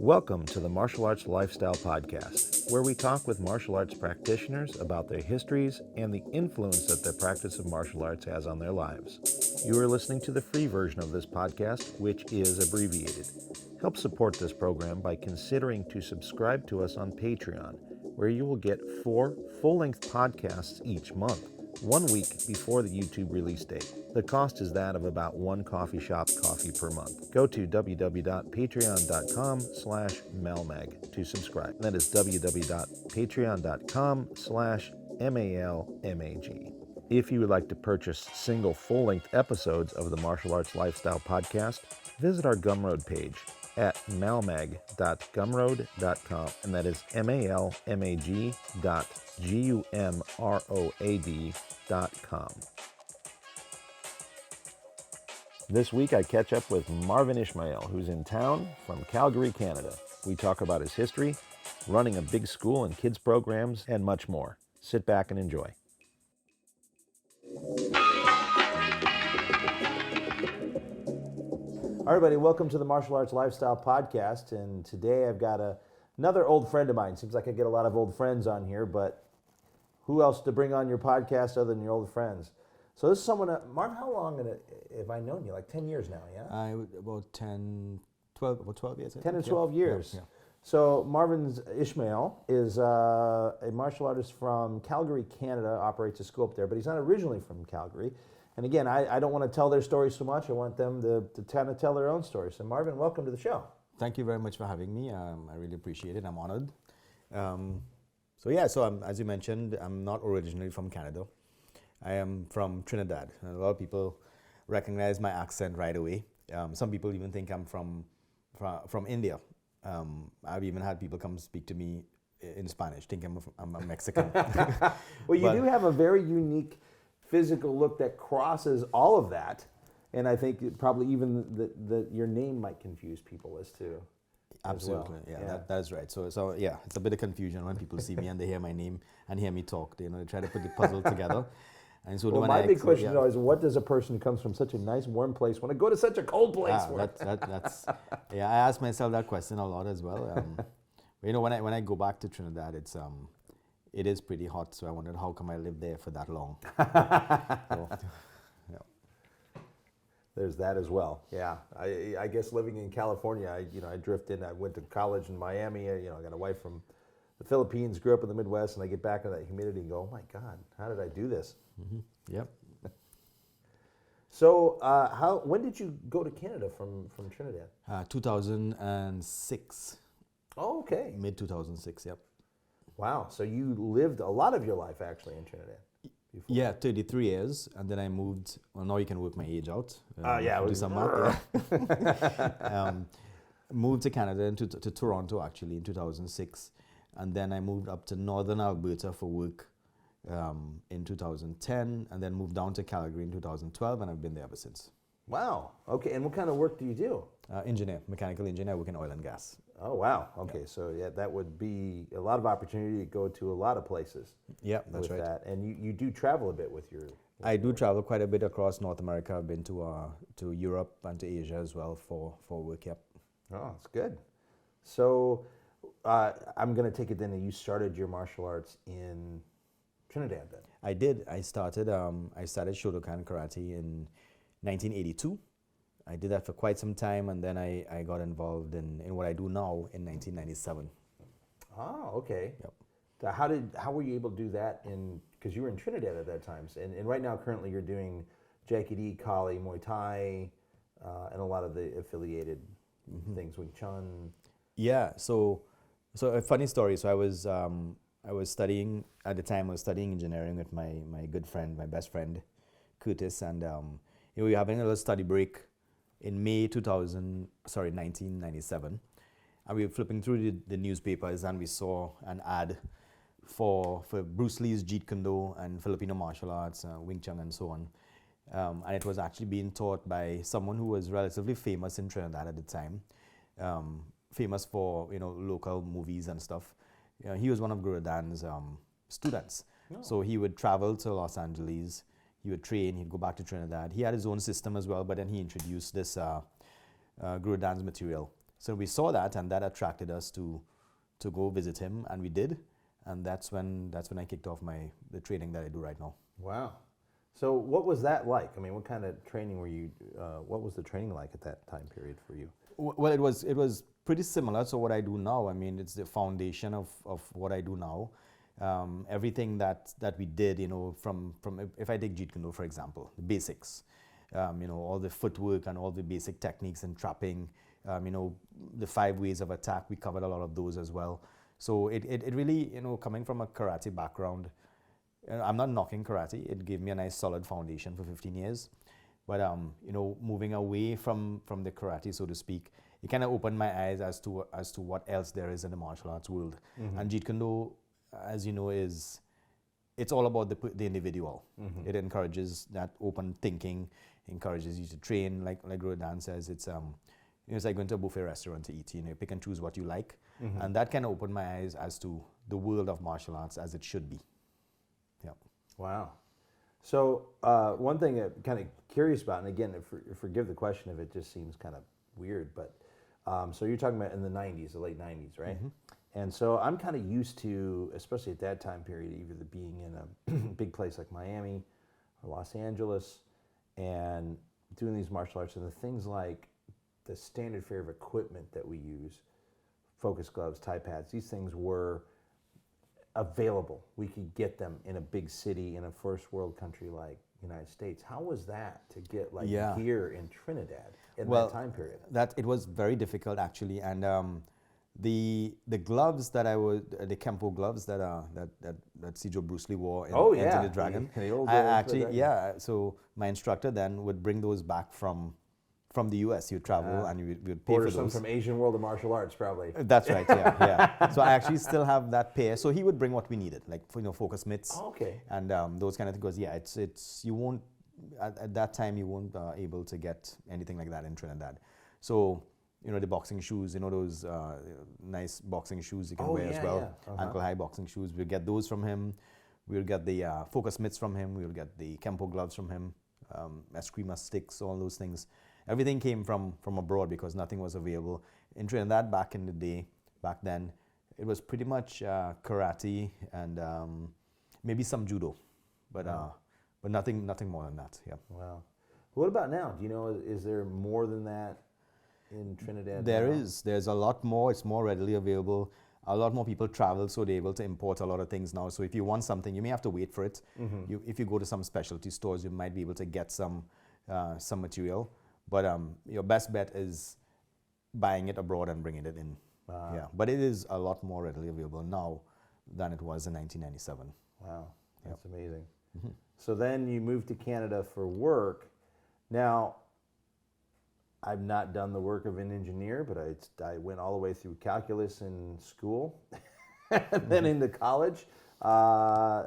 Welcome to the Martial Arts Lifestyle Podcast, where we talk with martial arts practitioners about their histories and the influence that their practice of martial arts has on their lives. You are listening to the free version of this podcast, which is abbreviated. Help support this program by considering to subscribe to us on Patreon, where you will get 4 full-length podcasts each month, 1 week before the YouTube release date. The cost is that of about 1 coffee shop coffee per month. Go to www.patreon.com/malmag to subscribe. That is www.patreon.com/malmag. If you would like to purchase single full-length episodes of the Martial Arts Lifestyle Podcast, visit our Gumroad page at malmag.gumroad.com, and that is malmag.gumroad.com. This week I catch up with Marvin Ishmael, who's in town from Calgary, Canada. We talk about his history, running a big school and kids programs, and much more. Sit back and enjoy. All right, everybody, welcome to the Martial Arts Lifestyle Podcast, and today I've got another old friend of mine. Seems like I get a lot of old friends on here, but who else to bring on your podcast other than your old friends? So this is someone, Marv, how long have I known you? Like 10 years now, yeah? About 12 years. 10 to 12 years. Yeah. So Marvin's Ishmael is a martial artist from Calgary, Canada, operates a school up there, but he's not originally from Calgary. And again, I don't want to tell their story so much. I want them to kind of tell their own story. So Marvin, welcome to the show. Thank you very much for having me. I really appreciate it. I'm honored. So as you mentioned, I'm not originally from Canada. I am from Trinidad. And a lot of people recognize my accent right away. Some people even think I'm from India. I've even had people come speak to me in Spanish, think I'm a Mexican. Well, you do have a very unique physical look that crosses all of that, and I think probably even your name might confuse people as to. Absolutely, well. yeah. That is right. So yeah, it's a bit of confusion when people see me and they hear my name and hear me talk. They try to put the puzzle together. And so well, my big question is, what does a person who comes from such a nice warm place want to go to such a cold place for? That's I ask myself that question a lot as well. When I go back to Trinidad, it is pretty hot. So I wondered, how come I lived there for that long? There's that as well. Yeah, I guess living in California, I drifted. I went to college in Miami. I got a wife from the Philippines, grew up in the Midwest, and I get back into that humidity and go, oh my God, how did I do this? Mm-hmm. Yep. So when did you go to Canada from Trinidad? 2006. Oh, okay. Mid 2006, yep. Wow, so you lived a lot of your life actually in Trinidad. Before. Yeah, 33 years, and then I moved. Well, now you can work my age out. Do some math. Yeah. Moved to Canada, to Toronto actually in 2006, and then I moved up to northern Alberta for work in 2010, and then moved down to Calgary in 2012, and I've been there ever since. Wow. Okay, and what kind of work do you do? Mechanical engineer. I work in oil and gas. Oh, wow. Okay, yeah. So yeah, that would be a lot of opportunity to go to a lot of places. Yeah, that's right. That. And you do travel a bit with your... I do travel quite a bit across North America. I've been to Europe and to Asia as well for work, yep. Oh, that's good. So I'm going to take it then that you started your martial arts in Trinidad then. I did. I started Shotokan Karate in 1982. I did that for quite some time, and then I got involved in what I do now in 1997. Oh, okay. Yep. So how were you able to do that because you were in Trinidad at that time, and right now currently you're doing IHAN Kali, Muay Thai, and a lot of the affiliated things, Wing Chun. Yeah. So a funny story. So I was studying at the time. I was studying engineering with my good friend, my best friend, Curtis, and we were having a little study break in May 1997, and we were flipping through the newspapers, and we saw an ad for Bruce Lee's Jeet Kune Do and Filipino martial arts, Wing Chun and so on, and it was actually being taught by someone who was relatively famous in Trinidad at the time, famous for local movies and stuff. He was one of Guru Dan's students, so he would travel to Los Angeles. He would train, he'd go back to Trinidad. He had his own system as well, but then he introduced this Guru Dan's material. So we saw that, and that attracted us to go visit him, and we did, and that's when I kicked off the training that I do right now. Wow. So what was that like? I mean, what kind of training were you? What was the training like at that time period for you? Well, it was pretty similar to what I do now. I mean, it's the foundation of what I do now. Everything that we did, from if I take Jeet Kune Do, for example, the basics, all the footwork and all the basic techniques and trapping, the 5 ways of attack, we covered a lot of those as well. So it really, coming from a karate background, I'm not knocking karate. It gave me a nice solid foundation for 15 years. But, moving away from the karate, so to speak, it kind of opened my eyes as to what else there is in the martial arts world. Mm-hmm. And Jeet Kune Do, as you know, it's all about the individual. Mm-hmm. It encourages that open thinking, encourages you to train. Like Rodan says, it's like going to a buffet restaurant to eat. You pick and choose what you like. Mm-hmm. And that kind of opened my eyes as to the world of martial arts as it should be. Yeah. Wow. So one thing I'm kind of curious about, and again, forgive the question if it just seems kind of weird, but so you're talking about in the 90s, the late 90s, right? Mm-hmm. And so I'm kind of used to, especially at that time period, either being in a big place like Miami or Los Angeles and doing these martial arts, and the things like the standard fare of equipment that we use, focus gloves, Thai pads, these things were available. We could get them in a big city in a first world country like United States. How was that to get gear in Trinidad in that time period? That it was very difficult actually, and the gloves that the Kempo gloves that Cedro Bruce Lee wore in Enter the Dragon. The old So my instructor then would bring those back from the U.S. You'd travel and you would pay for those. Order some from Asian World of Martial Arts, probably. That's right. Yeah. So I actually still have that pair. So he would bring what we needed, like focus mitts. Oh, okay. And those kind of things. Yeah, it's you won't at that time you won't able to get anything like that in Trinidad. So the boxing shoes, those nice boxing shoes you can wear as well. Yeah. Uh-huh. Ankle high boxing shoes. We'll get those from him. We'll get the focus mitts from him. We'll get the Kempo gloves from him. Eskrima sticks, all those things. Everything came from abroad because nothing was available. In Trinidad back in the day, back then, it was pretty much karate and maybe some judo, but nothing more than that. Yeah. Wow. What about now? Do you know, is there more than that in Trinidad? There's a lot more. It's more readily available. A lot more people travel, so they're able to import a lot of things now. So if you want something, you may have to wait for it. Mm-hmm. If you go to some specialty stores, you might be able to get some material. But your best bet is buying it abroad and bringing it in. Yeah, but it is a lot more readily available now than it was in 1997. Wow, that's amazing. Mm-hmm. So then you moved to Canada for work. Now, I've not done the work of an engineer, but I went all the way through calculus in school and then into college.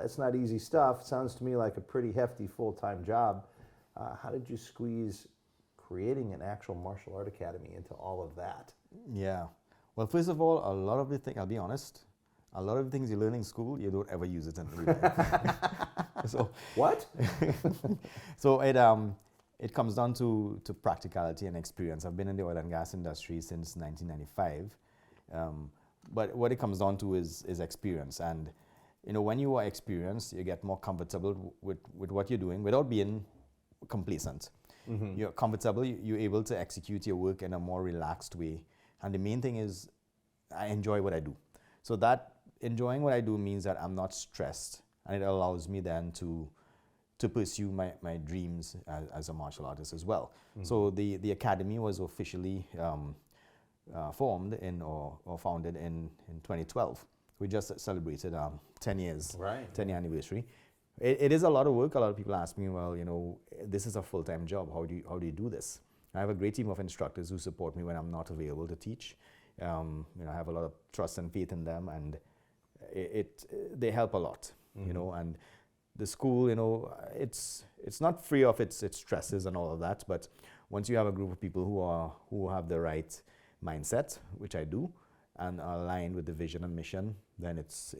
It's not easy stuff. Sounds to me like a pretty hefty full-time job. How did you squeeze creating an actual martial art academy into all of that? Yeah. Well, first of all, a lot of the things, I'll be honest, a lot of the things you learn in school, you don't ever use it in real life. So what? So it comes down to practicality and experience. I've been in the oil and gas industry since 1995. But what it comes down to is experience. And, when you are experienced, you get more comfortable with what you're doing without being complacent. Mm-hmm. You're comfortable, you're able to execute your work in a more relaxed way. And the main thing is I enjoy what I do. So that enjoying what I do means that I'm not stressed, and it allows me then to pursue my dreams as a martial artist as well. Mm-hmm. So the academy was officially formed or founded in 2012. We just celebrated 10 years, right. 10-year anniversary. It is a lot of work. A lot of people ask me, well, this is a full-time job. How do you do this? I have a great team of instructors who support me when I'm not available to teach. I have a lot of trust and faith in them, and they help a lot. Mm-hmm. And the school, it's not free of its stresses and all of that. But once you have a group of people who have the right mindset, which I do, and are aligned with the vision and mission, then it's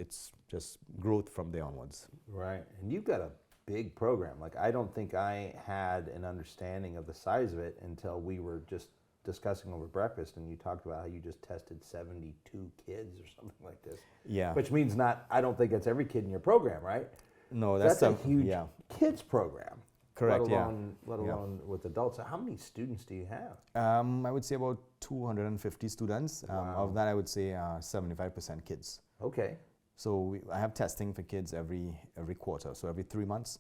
just growth from there onwards. Right, and you've got a big program. Like, I don't think I had an understanding of the size of it until we were just discussing over breakfast, and you talked about how you just tested 72 kids or something like this. Yeah. Which means I don't think it's every kid in your program, right? No, that's a huge kids program. Correct. Let alone with adults. So how many students do you have? I would say about 250 students. Wow. Of that, I would say 75% kids. Okay. So I have testing for kids every quarter. So every 3 months,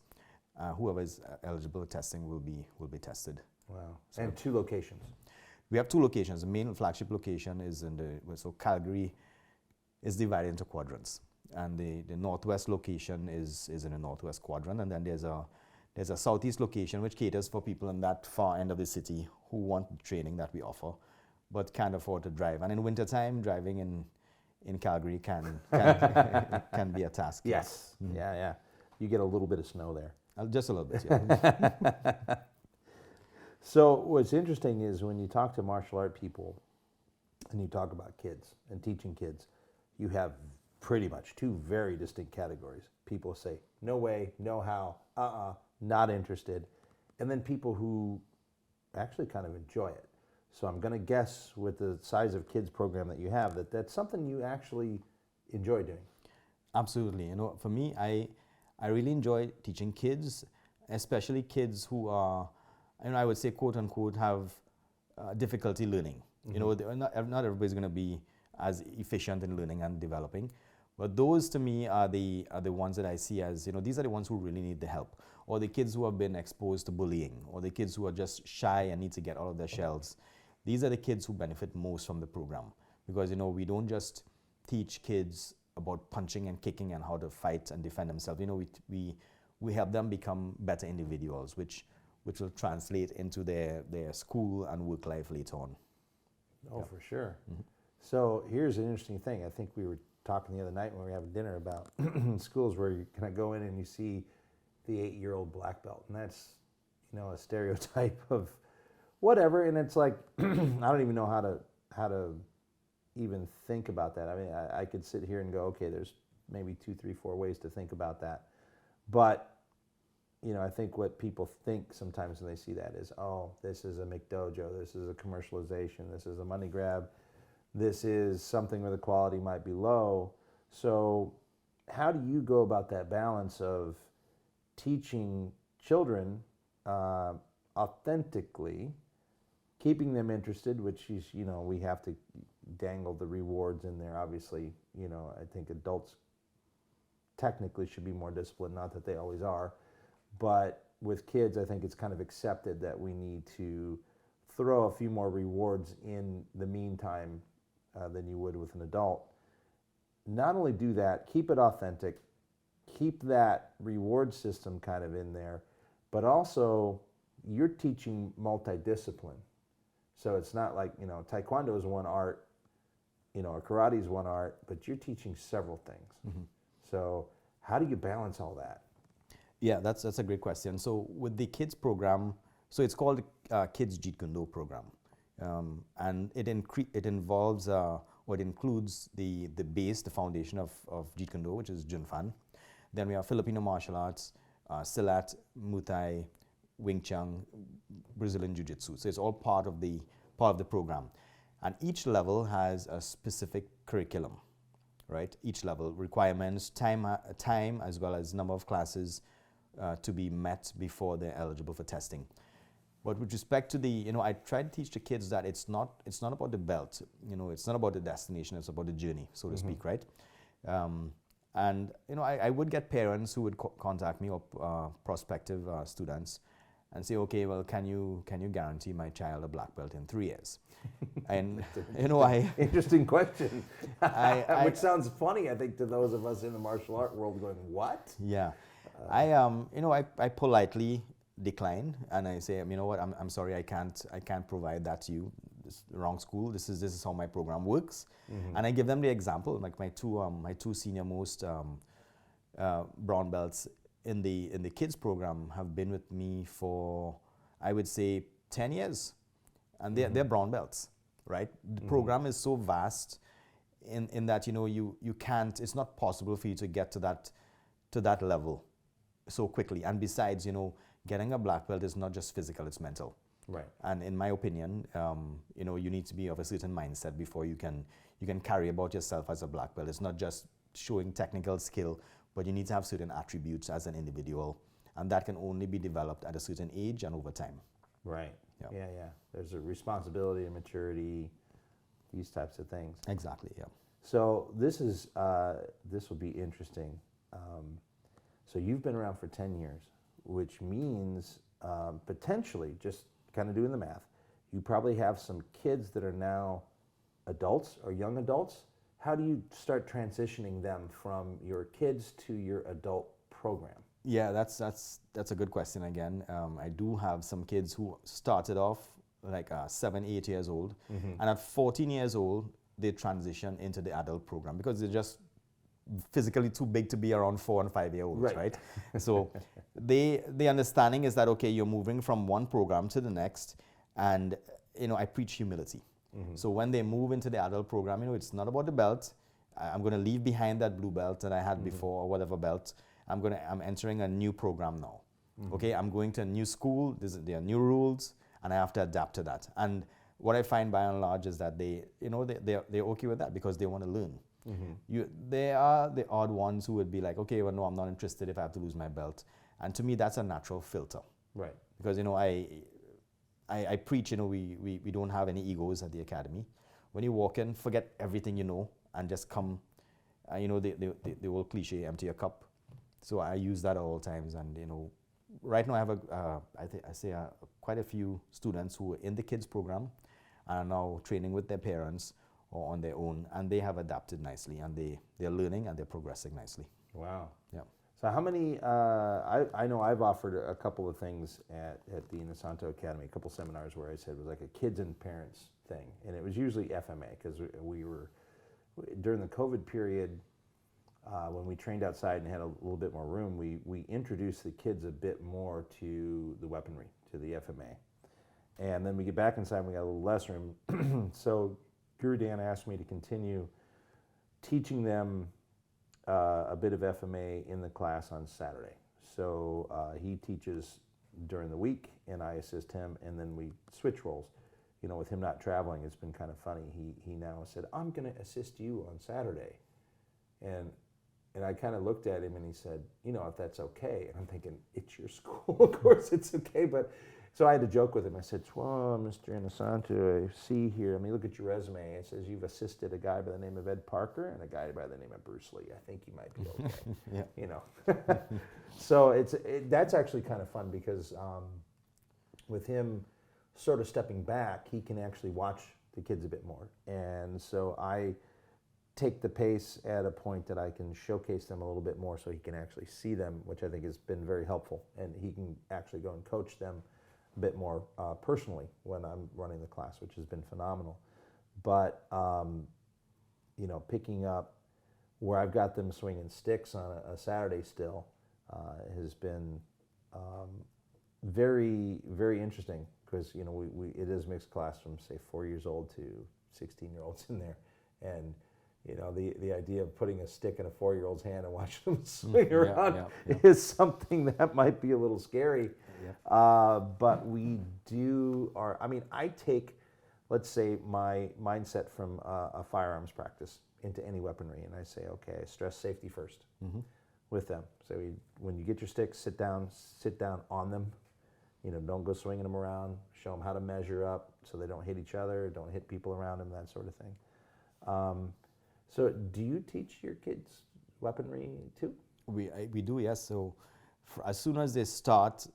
whoever is eligible for testing will be tested. Wow. So, and 2 locations. We have 2 locations. The main flagship location is so Calgary is divided into quadrants, and the northwest location is in the northwest quadrant, and then there's a southeast location which caters for people in that far end of the city who want the training that we offer, but can't afford to drive. And in wintertime, driving in Calgary can can be a task. Yes. Mm-hmm. Yeah. You get a little bit of snow there. Just a little bit, yeah. So what's interesting is when you talk to martial art people and you talk about kids and teaching kids, you have pretty much 2 very distinct categories. People say, no way, no how, not interested. And then people who actually kind of enjoy it. So I'm going to guess with the size of kids program that you have, that's something you actually enjoy doing. Absolutely. For me, I really enjoy teaching kids, especially kids who are, I would say, quote unquote, have difficulty learning. Mm-hmm. Not everybody's going to be as efficient in learning and developing, but those to me are the ones that I see as, these are the ones who really need the help, or the kids who have been exposed to bullying, or the kids who are just shy and need to get out of their shells. These are the kids who benefit most from the program, because we don't just teach kids about punching and kicking and how to fight and defend themselves. We help them become better individuals, which will translate into their school and work life later on. Oh, yeah. For sure. Mm-hmm. So here's an interesting thing. I think we were talking the other night when we were having dinner about schools where you kind of go in and you see the 8-year-old black belt, and that's a stereotype of whatever. And it's like I don't even know how to even think about that. I mean, I could sit here and go, okay, there's maybe 2, 3, 4 ways to think about that, but I think what people think sometimes when they see that is, oh, this is a McDojo, this is a commercialization, this is a money grab, this is something where the quality might be low. So how do you go about that balance of teaching children authentically, keeping them interested, which is, we have to dangle the rewards in there. Obviously, I think adults technically should be more disciplined, not that they always are. But with kids, I think it's kind of accepted that we need to throw a few more rewards in the meantime than you would with an adult. Not only do that, keep it authentic, keep that reward system kind of in there, but also you're teaching multidiscipline. So it's not like, Taekwondo is one art, or karate is one art, but you're teaching several things. Mm-hmm. So how do you balance all that? Yeah, that's a great question. So with the kids program, so it's called Kids Jeet Kune Do program, and it involves or it includes the base, the foundation of Jeet Kune Do, which is Jun Fan. Then we have Filipino martial arts, Silat, Muay Thai, Wing Chun, Brazilian Jiu Jitsu. So it's all part of the program, and each level has a specific curriculum, right? Each level requirements, time as well as number of classes to be met before they're eligible for testing. But with respect to I try to teach the kids that it's not about the belt, it's not about the destination, it's about the journey, so to speak, right? And I would get parents who would contact me, or prospective students, and say, okay, well, can you guarantee my child a black belt in 3 years? And interesting question, which sounds funny, I think, to those of us in the martial art world, going, what? Yeah. I politely decline, and I say, what, I'm sorry, I can't provide that to you. This is the wrong school. This is how my program works. Mm-hmm. And I give them the example, like my two senior most brown belts in the kids program have been with me for, I would say, 10 years, and they're brown belts, right? The program is so vast in that you can't. It's not possible for you to get to that level so quickly. And besides, getting a black belt is not just physical, it's mental. Right. And in my opinion, you need to be of a certain mindset before you can carry about yourself as a black belt. It's not just showing technical skill, but you need to have certain attributes as an individual, and that can only be developed at a certain age and over time. Right. Yeah. Yeah. There's a responsibility and maturity, these types of things. Exactly. Yeah. So this will be interesting. So you've been around for 10 years, which means potentially, just kind of doing the math, you probably have some kids that are now adults or young adults. How do you start transitioning them from your kids to your adult program? Yeah, that's a good question again. I do have some kids who started off like 7, 8 years old, and at 14 years old, they transition into the adult program because they're just physically too big to be around 4 and 5 year olds, right? So the understanding is that, okay, you're moving from one program to the next, and I preach humility. So when they move into the adult program, it's not about the belt. I'm going to leave behind that blue belt that I had before or whatever belt. I'm entering a new program now. Okay, I'm going to a new school. There are new rules, and I have to adapt to that. And what I find by and large is that they're okay with that because they want to learn. They are the odd ones who would be like, okay, well, no, I'm not interested if I have to lose my belt. And to me, that's a natural filter. Right. Because, I preach, we don't have any egos at the academy. When you walk in, forget everything you know and just come, the old cliche, empty your cup. So I use that at all times. And, right now I have quite a few students who are in the kids program and are now training with their parents or on their own, and they have adapted nicely, and they're learning and they're progressing nicely. Wow. Yeah. So how many, I know I've offered a couple of things at the Inosanto Academy, a couple seminars where I said it was like a kids and parents thing, and it was usually FMA, because we were, during the COVID period, when we trained outside and had a little bit more room, we introduced the kids a bit more to the weaponry, to the FMA. And then we get back inside and we got a little less room. So Guru Dan asked me to continue teaching them a bit of FMA in the class on Saturday. So he teaches during the week and I assist him, and then we switch roles. With him not traveling, it's been kind of funny. He now said, I'm going to assist you on Saturday. And I kind of looked at him and he said, if that's okay. And I'm thinking, it's your school, of course it's okay. But so I had to joke with him. I said, well, Mr. Inosanto, I see here, look at your resume. It says you've assisted a guy by the name of Ed Parker and a guy by the name of Bruce Lee. I think you might be okay. So that's actually kind of fun because with him sort of stepping back, he can actually watch the kids a bit more. And so I take the pace at a point that I can showcase them a little bit more so he can actually see them, which I think has been very helpful. And he can actually go and coach them a bit more personally when I'm running the class, which has been phenomenal. But, picking up where I've got them swinging sticks on a Saturday still has been very, very interesting because, it is mixed class from, say, 4 years old to 16-year-olds in there. And the idea of putting a stick in a 4-year-old's hand and watching them swing around is something that might be a little scary. Yeah. But we do, I take, let's say, my mindset from a firearms practice into any weaponry, and I say, okay, I stress safety first with them. So when you get your sticks, sit down on them. Don't go swinging them around. Show them how to measure up so they don't hit each other, don't hit people around them, that sort of thing. So do you teach your kids weaponry too? We do, yes. So as soon as they start,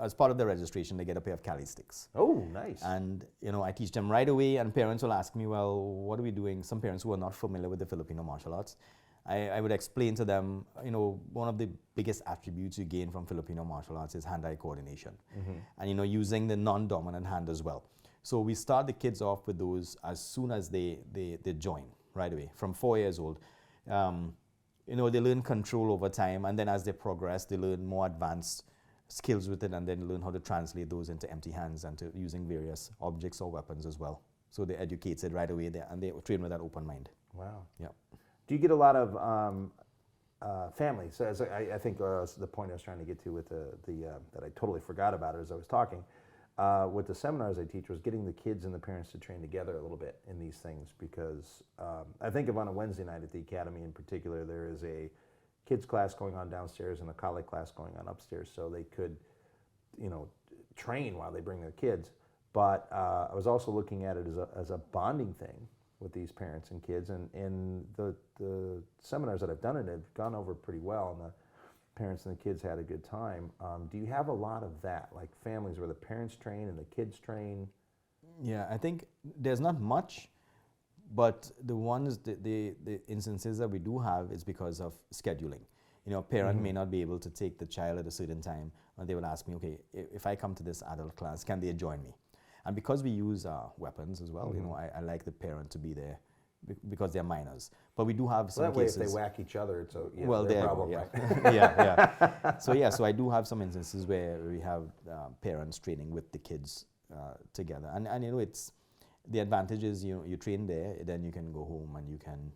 as part of the registration, they get a pair of Kali sticks. Oh, nice. And, I teach them right away, and parents will ask me, well, what are we doing? Some parents who are not familiar with the Filipino martial arts, I would explain to them, one of the biggest attributes you gain from Filipino martial arts is hand-eye coordination. And, using the non-dominant hand as well. So we start the kids off with those as soon as they join. Right away, from 4 years old. They learn control over time, and then as they progress, they learn more advanced skills with it, and then learn how to translate those into empty hands and to using various objects or weapons as well. So they're educated right away there, and they train with that open mind. Wow. Yeah. Do you get a lot of families? So as I think the point I was trying to get to with the that I totally forgot about as I was talking. with the seminars I teach was getting the kids and the parents to train together a little bit in these things, because I think of on a Wednesday night at the academy in particular, there is a kids class going on downstairs and a Kali class going on upstairs, so they could, train while they bring their kids. But I was also looking at it as a bonding thing with these parents and kids, and the seminars that I've done it have gone over pretty well, and the parents and the kids had a good time. Do you have a lot of that, like families where the parents train and the kids train? Yeah, I think there's not much, but the instances that we do have is because of scheduling. A parent may not be able to take the child at a certain time, and they will ask me, okay, if I come to this adult class, can they join me? And because we use weapons as well, I like the parent to be there because they're minors. But we do have some that way, cases. if they whack each other, it's their problem, yeah. right? yeah. So I do have some instances where we have parents training with the kids together, and it's the advantage is you train there, then you can go home and you can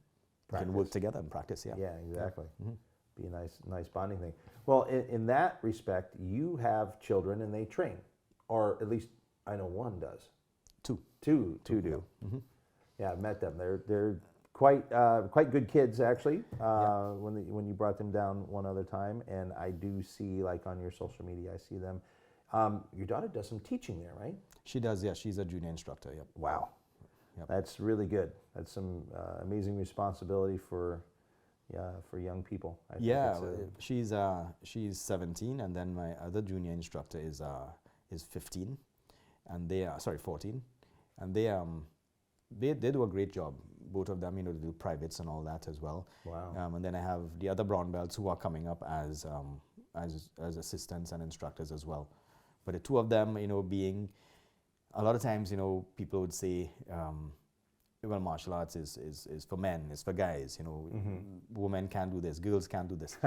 work together and practice. Yeah. Yeah, exactly. Be a nice bonding thing. Well, in that respect, you have children and they train, or at least I know one does. Two do. Mm-hmm. Yeah, I've met them. They're quite good kids, actually. When you brought them down one other time, and I do see, like on your social media, I see them. Your daughter does some teaching there, right? She does. Yeah, she's a junior instructor. Yep. Wow. Yep. That's really good. That's some amazing responsibility for young people. She's 17, and then my other junior instructor is 15, and they are 14, and they do a great job. Both of them, they do privates and all that as well. Wow. And then I have the other brown belts who are coming up as assistants and instructors as well. But the two of them, being a lot of times, people would say, well, martial arts is for men, it's for guys. Women can't do this, girls can't do this.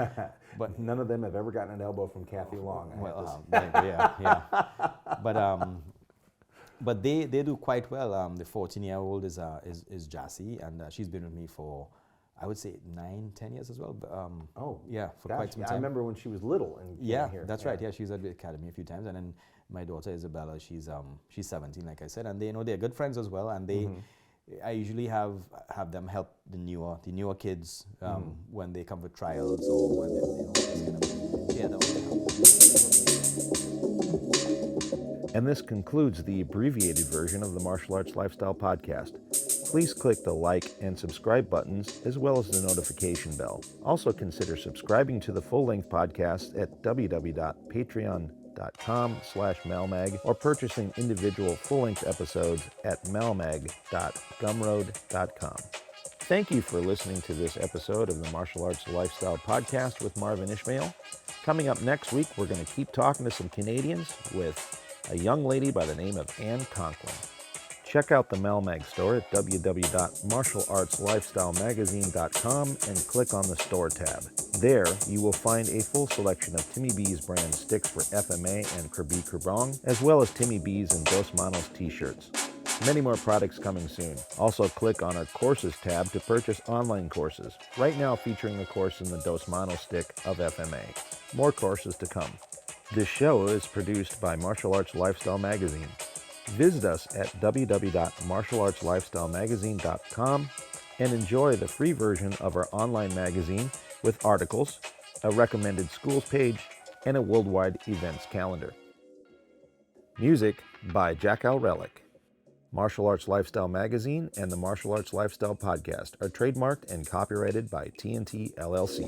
But none of them have ever gotten an elbow from Kathy Long. Yeah. But they do quite well. The 14-year-old is Jassy, and she's been with me for, I would say, 9-10 years as well. For quite some time. I remember when she was little and came here. That's right. Yeah, she was at the academy a few times, and then my daughter Isabella, she's 17, like I said, and they're good friends as well, and they. I usually have them help the newer kids when they come for trials or when And this concludes the abbreviated version of the Martial Arts Lifestyle Podcast. Please click the like and subscribe buttons as well as the notification bell. Also consider subscribing to the full-length podcast at www.patreon.com/malmag or purchasing individual full-length episodes at malmag.gumroad.com. Thank you for listening to this episode of the Martial Arts Lifestyle Podcast with Marvin Ishmael. Coming up next week, we're going to keep talking to some Canadians with a young lady by the name of Anne Conklin. Check out the Malmag store at www.martialartslifestylemagazine.com and click on the store tab. There, you will find a full selection of Timmy B's brand sticks for FMA and Kirby Kerbong, as well as Timmy B's and Dos Manos t-shirts. Many more products coming soon. Also click on our courses tab to purchase online courses, right now featuring a course in the Dos Manos stick of FMA. More courses to come. This show is produced by Martial Arts Lifestyle Magazine. Visit us at www.martialartslifestylemagazine.com and enjoy the free version of our online magazine with articles, a recommended schools page, and a worldwide events calendar. Music by Jackal Relic. Martial Arts Lifestyle Magazine and the Martial Arts Lifestyle Podcast are trademarked and copyrighted by TNT LLC.